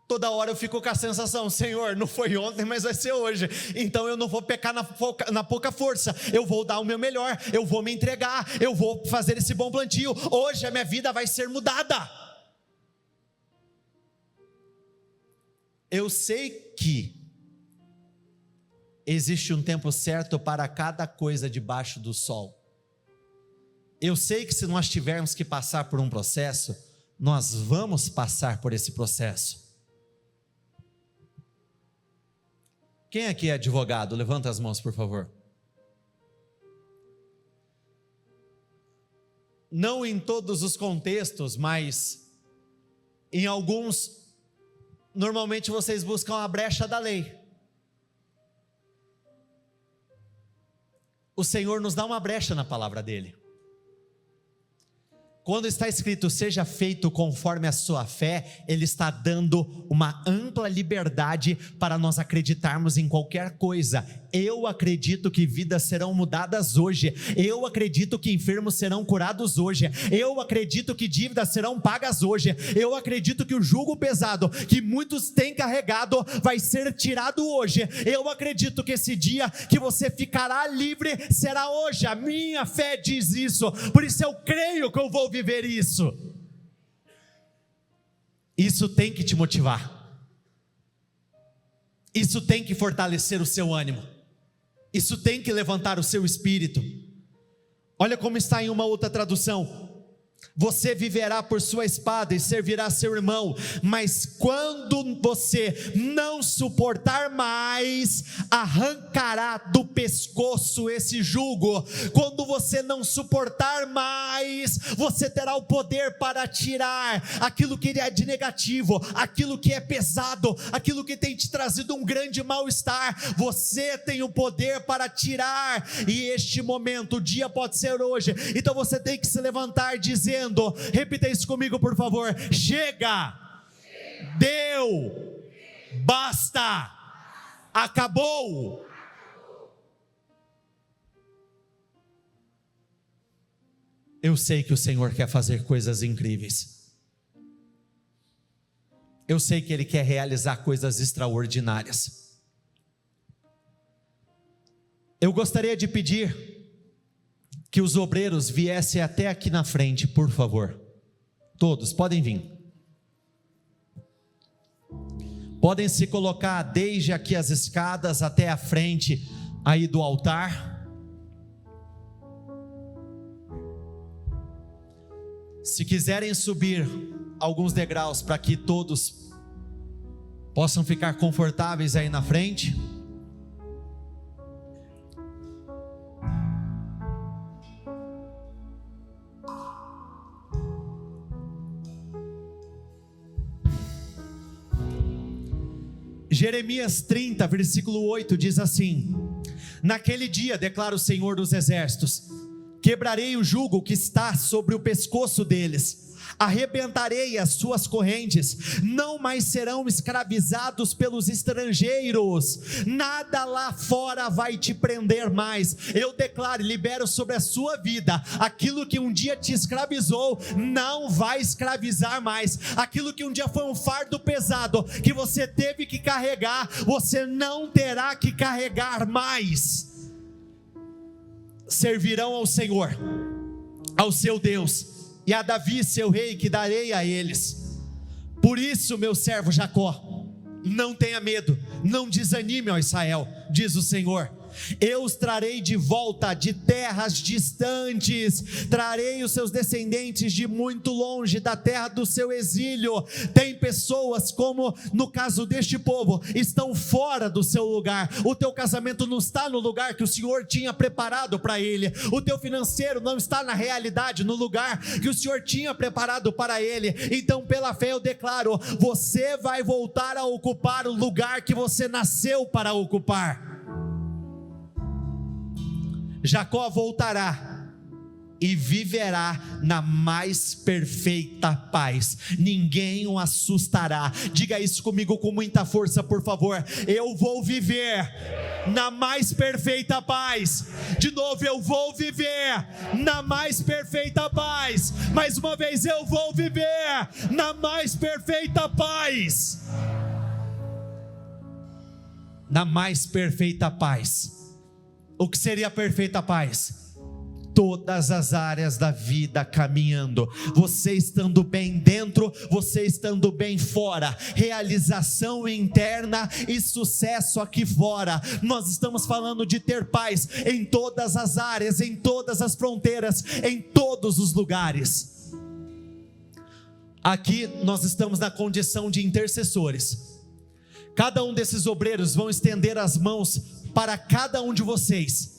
Toda hora eu fico com a sensação, Senhor, não foi ontem, mas vai ser hoje, então eu não vou pecar na pouca força, eu vou dar o meu melhor, eu vou me entregar, eu vou fazer esse bom plantio, hoje a minha vida vai ser mudada. Eu sei que existe um tempo certo para cada coisa debaixo do sol. Eu sei que se nós tivermos que passar por um processo, nós vamos passar por esse processo. Quem aqui é advogado? Levanta as mãos, por favor. Não em todos os contextos, mas em alguns, normalmente vocês buscam a brecha da lei. O Senhor nos dá uma brecha na palavra dele. Quando está escrito, seja feito conforme a sua fé, Ele está dando uma ampla liberdade para nós acreditarmos em qualquer coisa. Eu acredito que vidas serão mudadas hoje. Eu acredito que enfermos serão curados hoje. Eu acredito que dívidas serão pagas hoje. Eu acredito que o jugo pesado que muitos têm carregado vai ser tirado hoje. Eu acredito que esse dia que você ficará livre será hoje. A minha fé diz isso. Por isso eu creio que eu vou viver isso. Isso tem que te motivar. Isso tem que fortalecer o seu ânimo. Isso tem que levantar o seu espírito. Olha como está em uma outra tradução: Você viverá por sua espada e servirá seu irmão, mas quando você não suportar mais, arrancará do pescoço esse jugo. Quando você não suportar mais, você terá o poder para tirar aquilo que é de negativo, aquilo que é pesado, aquilo que tem te trazido um grande mal-estar. Você tem o poder para tirar, e este momento, o dia pode ser hoje. Então você tem que se levantar dizendo, repita isso comigo por favor: chega, deu, basta, acabou. Eu sei que o Senhor quer fazer coisas incríveis, eu sei que Ele quer realizar coisas extraordinárias. Eu gostaria de pedir que os obreiros viessem até aqui na frente, por favor. Todos, podem vir. Podem se colocar desde aqui as escadas até a frente aí do altar. Se quiserem subir alguns degraus para que todos possam ficar confortáveis aí na frente. Jeremias 30, versículo 8 diz assim: naquele dia, declara o Senhor dos exércitos, quebrarei o jugo que está sobre o pescoço deles, arrebentarei as suas correntes, não mais serão escravizados pelos estrangeiros, nada lá fora vai te prender mais. Eu declaro e libero sobre a sua vida, aquilo que um dia te escravizou, não vai escravizar mais. Aquilo que um dia foi um fardo pesado, que você teve que carregar, você não terá que carregar mais. Servirão ao Senhor, ao seu Deus, e a Davi seu rei, que darei a eles. Por isso, meu servo Jacó, não tenha medo, não desanime, ó Israel, diz o Senhor. Eu os trarei de volta de terras distantes, trarei os seus descendentes de muito longe, da terra do seu exílio. Tem pessoas, como no caso deste povo, estão fora do seu lugar. O teu casamento não está no lugar que o Senhor tinha preparado para ele. O teu financeiro não está na realidade, no lugar que o Senhor tinha preparado para ele. Então, pela fé eu declaro, você vai voltar a ocupar o lugar que você nasceu para ocupar. Jacó voltará e viverá na mais perfeita paz, ninguém o assustará. Diga isso comigo com muita força, por favor: eu vou viver na mais perfeita paz. De novo, eu vou viver na mais perfeita paz. Mais uma vez, eu vou viver na mais perfeita paz. Na mais perfeita paz. O que seria a perfeita paz? Todas as áreas da vida caminhando, você estando bem dentro, você estando bem fora, realização interna e sucesso aqui fora. Nós estamos falando de ter paz em todas as áreas, em todas as fronteiras, em todos os lugares. Aqui nós estamos na condição de intercessores. Cada um desses obreiros vão estender as mãos para cada um de vocês.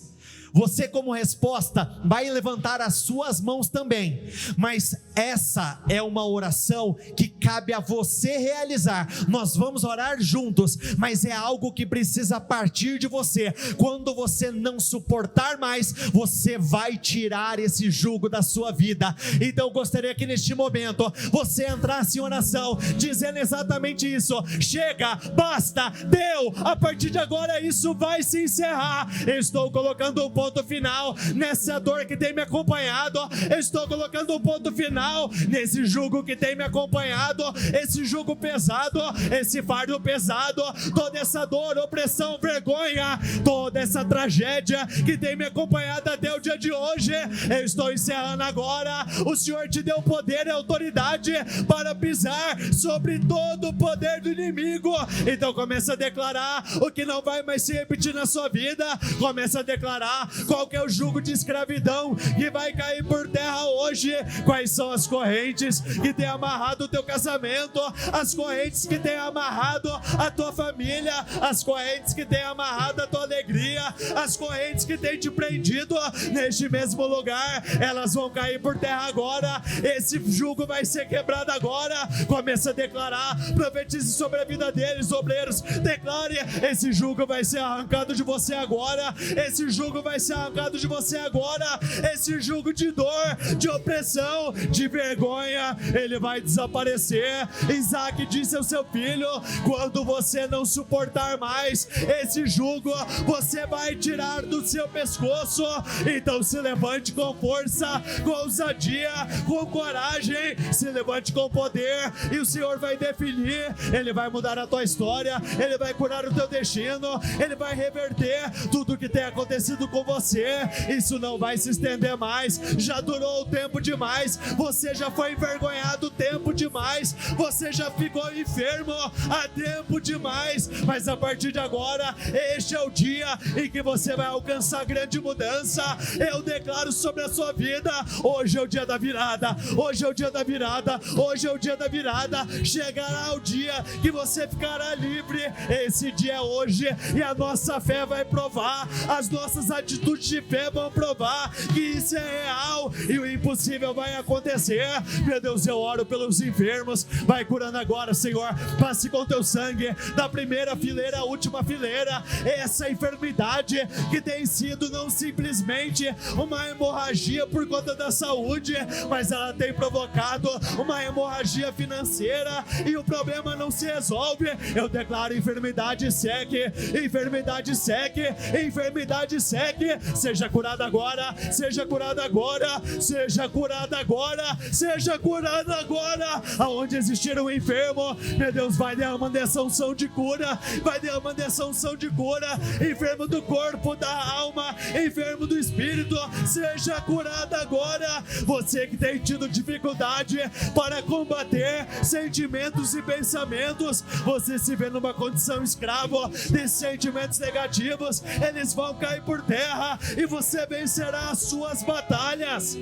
Você, como resposta, vai levantar as suas mãos também, mas essa é uma oração que cabe a você realizar. Nós vamos orar juntos, mas é algo que precisa partir de você. Quando você não suportar mais, você vai tirar esse jugo da sua vida. Então eu gostaria que neste momento você entrasse em oração, dizendo exatamente isso: chega, basta, deu, a partir de agora isso vai se encerrar. Eu estou colocando um ponto final nessa dor que tem me acompanhado. Eu estou colocando um ponto final nesse jugo que tem me acompanhado, esse jugo pesado, esse fardo pesado, toda essa dor, opressão, vergonha, toda essa tragédia que tem me acompanhado até o dia de hoje. Eu estou encerrando agora. O Senhor te deu poder e autoridade para pisar sobre todo o poder do inimigo. Então começa a declarar o que não vai mais se repetir na sua vida. Começa a declarar declarar qual que é o jugo de escravidão que vai cair por terra hoje. Quais são as correntes que tem amarrado o teu casamento, as correntes que tem amarrado a tua família, as correntes que tem amarrado a tua alegria, as correntes que tem te prendido neste mesmo lugar, elas vão cair por terra agora. Esse jugo vai ser quebrado agora. Começa a declarar, profetize sobre a vida deles, obreiros, declare: esse jugo vai ser arrancado de você agora, esse jugo vai ser arrancado de você agora, esse jugo de dor, de opressão, de vergonha, ele vai desaparecer. Isaac disse ao seu filho: quando você não suportar mais esse jugo, você vai tirar do seu pescoço. Então se levante com força, com ousadia, com coragem, se levante com poder, e o Senhor vai definir, ele vai mudar a tua história, ele vai curar o teu destino, ele vai reverter tudo que tem acontecido com você. Isso não vai se estender mais, já durou o tempo demais, você já foi envergonhado tempo demais, você já ficou enfermo há tempo demais, mas a partir de agora, este é o dia em que você vai alcançar grande mudança. Eu declaro sobre a sua vida: hoje é o dia da virada, hoje é o dia da virada, hoje é o dia da virada. Chegará o dia que você ficará livre. Esse dia é hoje, e a nossa fé vai provar, as nossas atitudes de fé vão provar que isso é real e o impossível vai acontecer. Meu Deus, eu oro pelos enfermos, vai curando agora, Senhor. Passe com teu sangue da primeira fileira à última fileira essa enfermidade que tem sido não simplesmente uma hemorragia por conta da saúde, mas ela tem provocado uma hemorragia financeira e o problema não se resolve. Eu declaro: enfermidade seque, enfermidade seque, enfermidade seque. Seja curada agora, seja curada agora, seja curada agora, seja curada agora. Aonde existir um enfermo, meu Deus, vai derramando essa unção de cura, vai derramando essa unção de cura. Enfermo do corpo, da alma, enfermo do espírito, seja curado agora. Você que tem tido dificuldade para combater sentimentos e pensamentos, você se vê numa condição escravo desses sentimentos negativos, eles vão cair por terra e você vencerá as suas batalhas.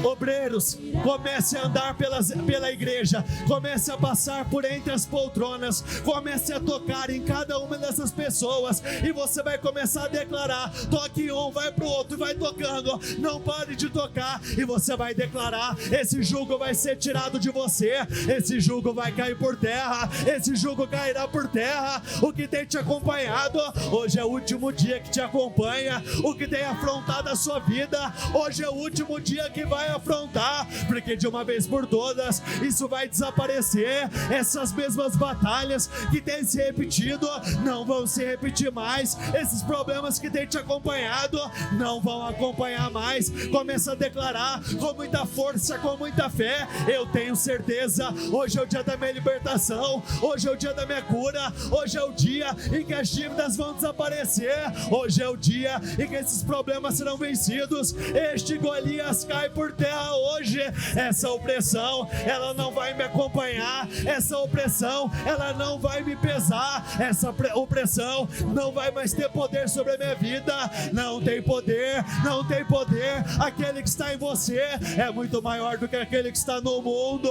Obreiros, comece a andar pela igreja, comece a passar por entre as poltronas, comece a tocar em cada uma dessas pessoas, e você vai começar a declarar: toque um, vai pro outro, vai tocando, não pare de tocar, e você vai declarar: esse jugo vai ser tirado de você, esse jugo vai cair por terra, esse jugo cairá por terra. O que tem te acompanhado, hoje é o último dia que te acompanha, o que tem afrontado a sua vida, hoje é o último dia que vai afrontar, porque de uma vez por todas isso vai desaparecer. Essas mesmas batalhas que têm se repetido não vão se repetir mais, esses problemas que têm te acompanhado não vão acompanhar mais. Começa a declarar com muita força, com muita fé: eu tenho certeza, hoje é o dia da minha libertação, hoje é o dia da minha cura, hoje é o dia em que as dívidas vão desaparecer, hoje é o dia em que esses problemas serão vencidos. Este Golias cai por terra hoje. Essa opressão, ela não vai me acompanhar, essa opressão, ela não vai me pesar, essa opressão não vai mais ter poder sobre a minha vida. Não tem poder, não tem poder. Aquele que está em você é muito maior do que aquele que está no mundo.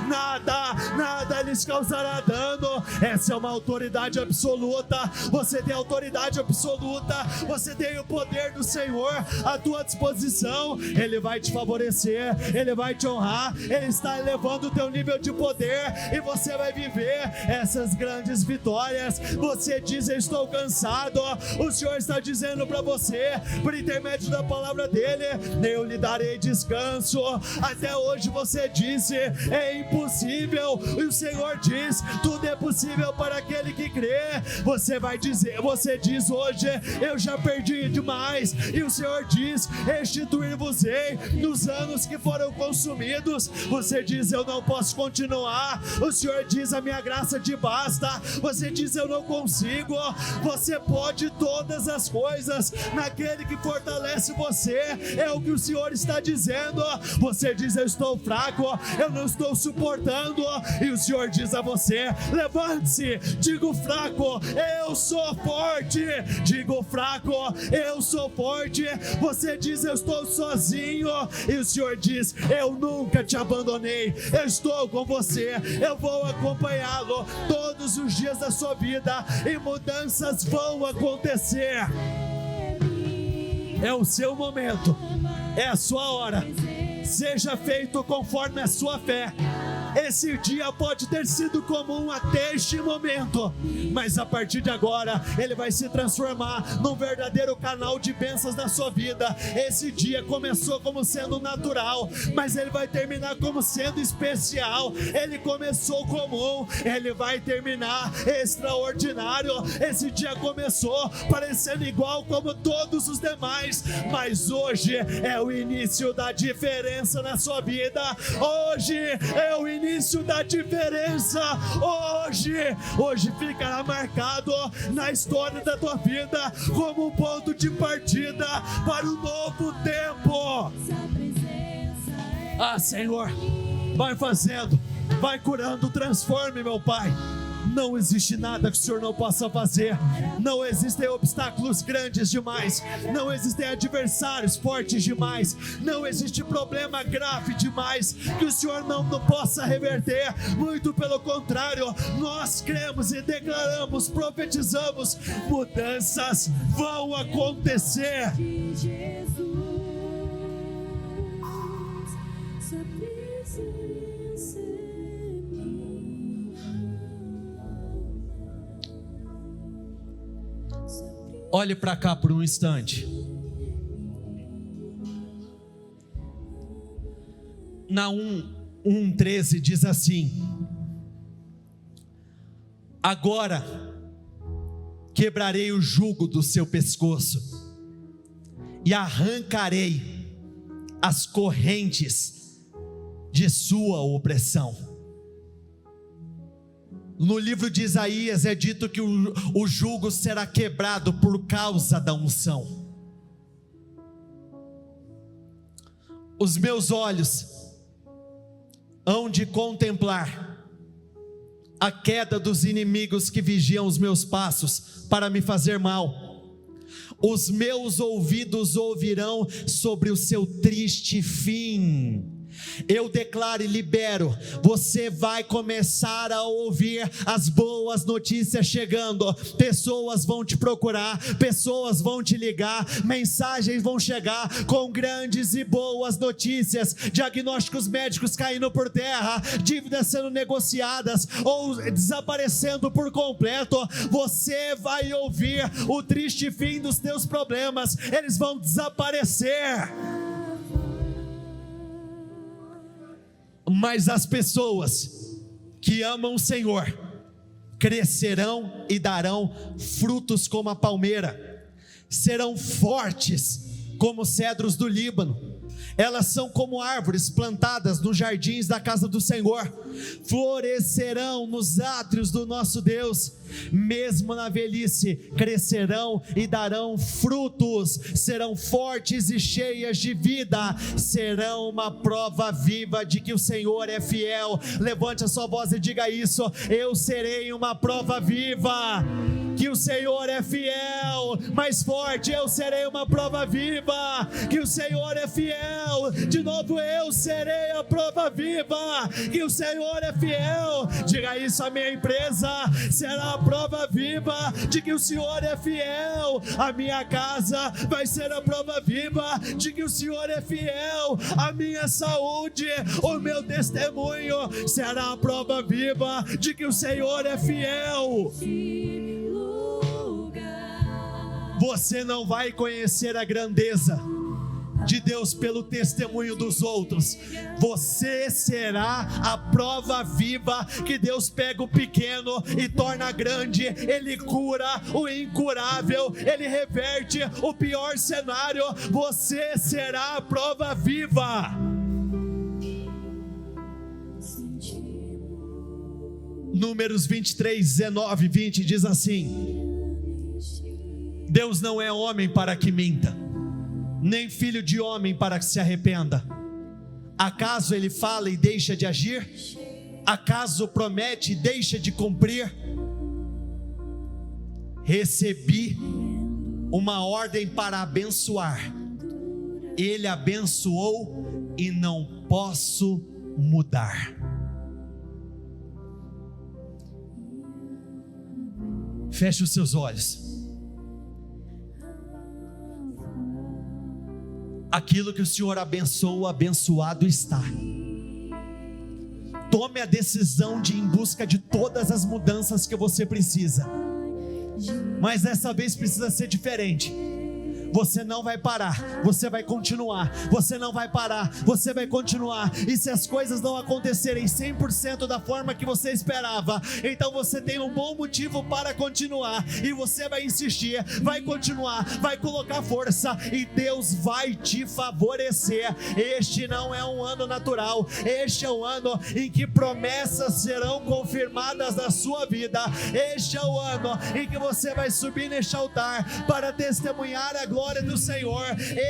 Nada lhes causará dano. Essa é uma autoridade absoluta. Você tem autoridade absoluta, você tem o poder do Senhor à tua disposição. Ele vai te favorecer, Ele vai te honrar, Ele está elevando o teu nível de poder, e você vai viver essas grandes vitórias. Você diz: eu estou cansado, o Senhor está dizendo para você, por intermédio da palavra dele: eu lhe darei descanso. Até hoje você disse: é impossível, e o Senhor diz: tudo é possível para aquele que crê. Você vai dizer, você diz hoje: eu já perdi demais, e o Senhor diz: restituir-vos-ei nos anos planos que foram consumidos. Você diz: eu não posso continuar. O Senhor diz: a minha graça te basta. Você diz: eu não consigo. Você pode todas as coisas naquele que fortalece você. É o que o Senhor está dizendo. Você diz: eu estou fraco, eu não estou suportando. E o Senhor diz a você: levante-se, diga o fraco: eu sou forte. Diga o fraco: eu sou forte. Você diz: eu estou sozinho. E o Senhor diz: eu nunca te abandonei. Eu estou com você. Eu vou acompanhá-lo todos os dias da sua vida, e mudanças vão acontecer. É o seu momento, é a sua hora. Seja feito conforme a sua fé. Esse dia pode ter sido comum até este momento, mas a partir de agora ele vai se transformar num verdadeiro canal de bênçãos na sua vida. Esse dia começou como sendo natural, mas ele vai terminar como sendo especial. Ele começou comum, ele vai terminar extraordinário. Esse dia começou parecendo igual como todos os demais, mas hoje é o início da diferença na sua vida. Hoje é o início da diferença. Hoje ficará marcado na história da tua vida como um ponto de partida para um novo tempo. Senhor, vai fazendo, vai curando, transforme, meu Pai. Não existe nada que o Senhor não possa fazer. Não existem obstáculos grandes demais. Não existem adversários fortes demais. Não existe problema grave demais que o Senhor não possa reverter. Muito pelo contrário, nós cremos e declaramos, profetizamos: mudanças vão acontecer. Olhe para cá por um instante. Naum 1:13 diz assim: agora quebrarei o jugo do seu pescoço e arrancarei as correntes de sua opressão. No livro de Isaías é dito que o jugo será quebrado por causa da unção. Os meus olhos hão de contemplar a queda dos inimigos que vigiam os meus passos para me fazer mal. Os meus ouvidos ouvirão sobre o seu triste fim. Eu declaro e libero, você vai começar a ouvir as boas notícias chegando. Pessoas vão te procurar, pessoas vão te ligar, mensagens vão chegar com grandes e boas notícias, diagnósticos médicos caindo por terra, dívidas sendo negociadas ou desaparecendo por completo. Você vai ouvir o triste fim dos teus problemas, eles vão desaparecer. Mas as pessoas que amam o Senhor crescerão e darão frutos como a palmeira, serão fortes como cedros do Líbano. Elas são como árvores plantadas nos jardins da casa do Senhor, florescerão nos átrios do nosso Deus. Mesmo na velhice crescerão e darão frutos, serão fortes e cheias de vida, serão uma prova viva de que o Senhor é fiel. Levante a sua voz e diga isso: eu serei uma prova viva que o Senhor é fiel. Mais forte: eu serei uma prova viva que o Senhor é fiel. De novo: eu serei a prova viva que o Senhor é fiel. Diga isso: a minha empresa será a prova viva de que o Senhor é fiel. A minha casa vai ser a prova viva de que o Senhor é fiel. A minha saúde, o meu testemunho será a prova viva de que o Senhor é fiel. Você não vai conhecer a grandeza de Deus pelo testemunho dos outros. Você será a prova viva que Deus pega o pequeno e torna grande. Ele cura o incurável, Ele reverte o pior cenário. Você será a prova viva. Números 23, 19 e 20 diz assim: Deus não é homem para que minta, nem filho de homem para que se arrependa. Acaso ele fala e deixa de agir? Acaso promete e deixa de cumprir? Recebi uma ordem para abençoar, ele abençoou e não posso mudar. Feche os seus olhos. Aquilo que o Senhor abençoou, abençoado está. Tome a decisão de ir em busca de todas as mudanças que você precisa, mas dessa vez precisa ser diferente. Você não vai parar, você vai continuar. Você não vai parar, você vai continuar. E se as coisas não acontecerem 100% da forma que você esperava, então você tem um bom motivo para continuar. E você vai insistir, vai continuar, vai colocar força, e Deus vai te favorecer. Este não é um ano natural, este é um ano em que promessas serão confirmadas na sua vida. Este é o ano em que você vai subir neste altar para testemunhar a glória do Senhor.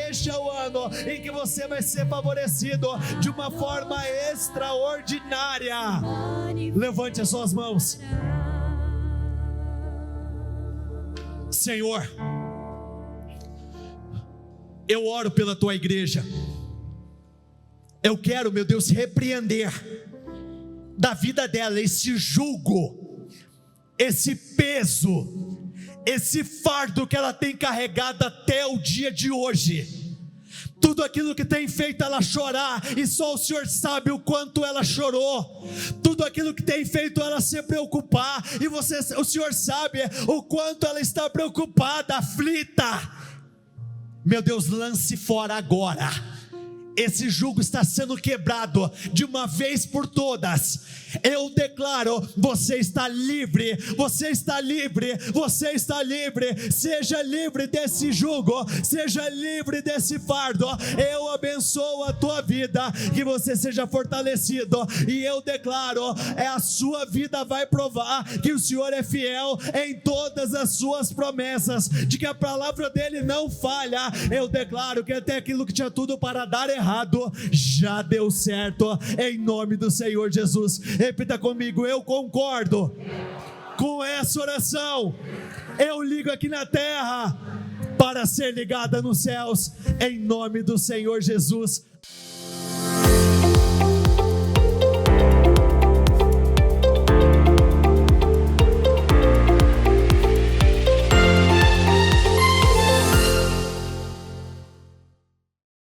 Este é o ano em que você vai ser favorecido de uma forma extraordinária. Levante as suas mãos. Senhor, eu oro pela tua igreja. Eu quero, meu Deus, repreender da vida dela esse jugo, esse peso, esse fardo que ela tem carregado até o dia de hoje. Tudo aquilo que tem feito ela chorar, e só o Senhor sabe o quanto ela chorou. Tudo aquilo que tem feito ela se preocupar, e o Senhor sabe o quanto ela está preocupada, aflita. Meu Deus, lance fora agora. Esse jugo está sendo quebrado de uma vez por todas. Eu declaro: você está livre, você está livre, você está livre. Seja livre desse jugo, seja livre desse fardo. Eu abençoo a tua vida, que você seja fortalecido. E eu declaro: a sua vida vai provar que o Senhor é fiel em todas as suas promessas, de que a palavra dele não falha. Eu declaro que até aquilo que tinha tudo para dar errado já deu certo, em nome do Senhor Jesus. Repita comigo: eu concordo com essa oração. Eu ligo aqui na terra para ser ligada nos céus, em nome do Senhor Jesus.